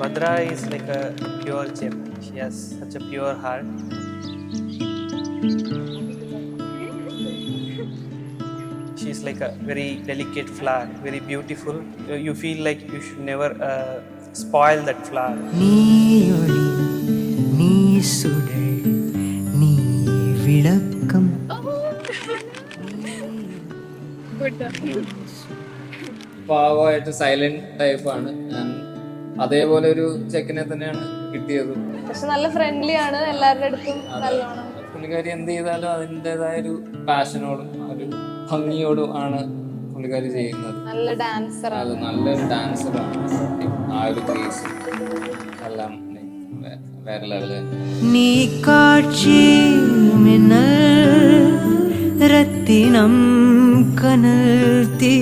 Bhadra is like a pure gem. She has such a pure heart. She's like a very delicate flower, very beautiful. You feel like you should never spoil that flower. നീയൊളി നീ സുടൽ നീ വിളക്കം പാവമായിട്ട് silent ടൈപ്പാണ്. ഞാൻ അതേപോലെ ഒരു ചെക്കനെ തന്നെയാണ് കിട്ടിയത്. പക്ഷെ നല്ല ഫ്രണ്ട്ലി ആണ് എല്ലാവരുടെ അടുത്തും. നല്ലോണം പുള്ളിക്കാരി എന്ത് ചെയ്താലും അതിൻ്റെതായ ഒരു പാഷനോടും ഒരു ഭംഗിയോടും ആണ് പുള്ളിക്കാരി ചെയ്യുന്നത്. നല്ല ഡാൻസർ അത് നല്ലൊരു ഡാൻസറാണ്. ആ ഒരു ഗ്രേസ് എല്ലാം വേറെ ലെവല്. നീ കാഴ്ചി മിന്നൽ രത്തിനം കനൽ തീ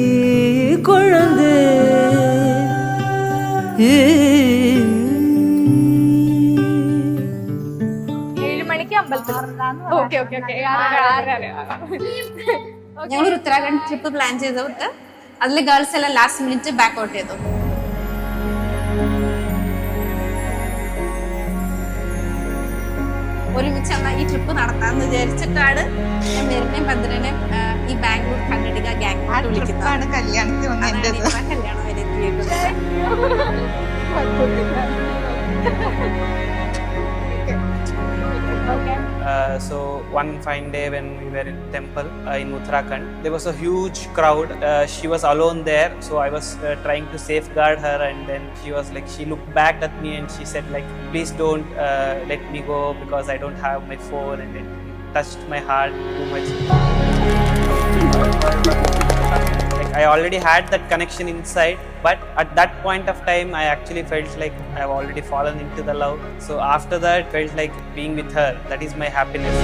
കൊഴുந்து 7 മണിക്ക് അമ്പലത്തിൽ. Okay okay okay. ഞങ്ങൾ ഉത്തരാഖണ്ഡ് ട്രിപ്പ് പ്ലാൻ ചെയ്തിട്ട് അതിൽ ഗേൾസ് എല്ലാം ലാസ്റ്റ് മിനിറ്റ് ബാക്ക് ഔട്ട് ചെയ്തു. ഒരുമിച്ച് ഈ ട്രിപ്പ് നടത്താന്ന് വിചാരിച്ചിട്ടാണ് ഞാൻ മെറിനെയും ഭദ്രനെയും ഈ ബാംഗ്ലൂർ കർണാടക ഗ്യാങ് വിളിക്കുന്നത്. കല്യാണത്തിന് കല്യാണം വരെ എത്തിയേക്കുന്നത്. So one fine day when we were in temple in Uttarakhand, there was a huge crowd. She was alone there, so I was trying to safeguard her, and then she looked back at me and she said like, please don't let me go because I don't have my phone, and it touched my heart too much. Like I already had that connection inside, but at that point of time I actually felt like I have already fallen into the love. So after that felt like being with her, that is my happiness.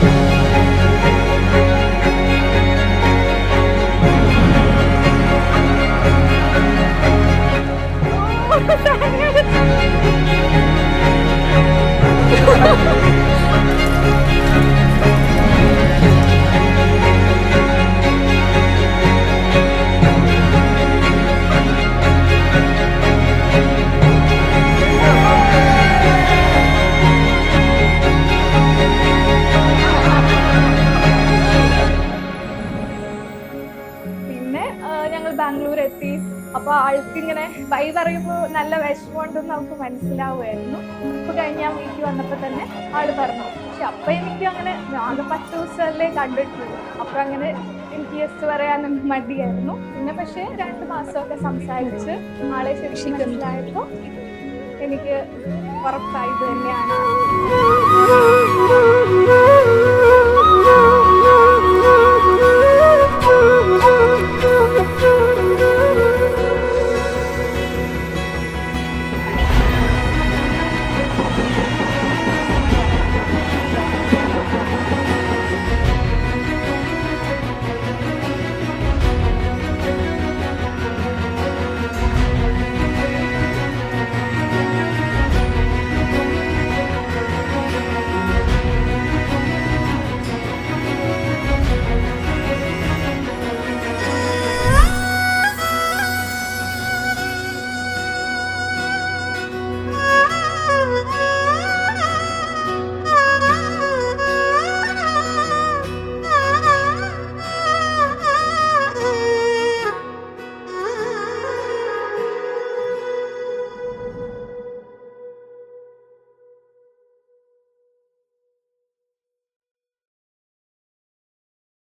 Bangalore എത്തി. അപ്പൊ ആൾക്കിങ്ങനെ by പറയുമ്പോൾ നല്ല വിഷമമുണ്ടെന്ന് നമുക്ക് മനസ്സിലാവുമായിരുന്നു. ഇപ്പൊ കഴിഞ്ഞ് ഞാൻ വീട്ടിൽ വന്നപ്പോ തന്നെ ആള് പറഞ്ഞു. പക്ഷെ അപ്പൊ എനിക്ക് അങ്ങനെ ആകെ 10 ദിവസമല്ലേ കണ്ടിട്ടുള്ളൂ. അപ്പൊ അങ്ങനെ എനിക്ക് യെസ് പറയാൻ മടിയായിരുന്നു. പിന്നെ പക്ഷെ 2 മാസമൊക്കെ സംസാരിച്ച് ആളെ ശരിക്കും മനസ്സിലായപ്പോ എനിക്ക് ഉറപ്പായത് തന്നെയാണ്.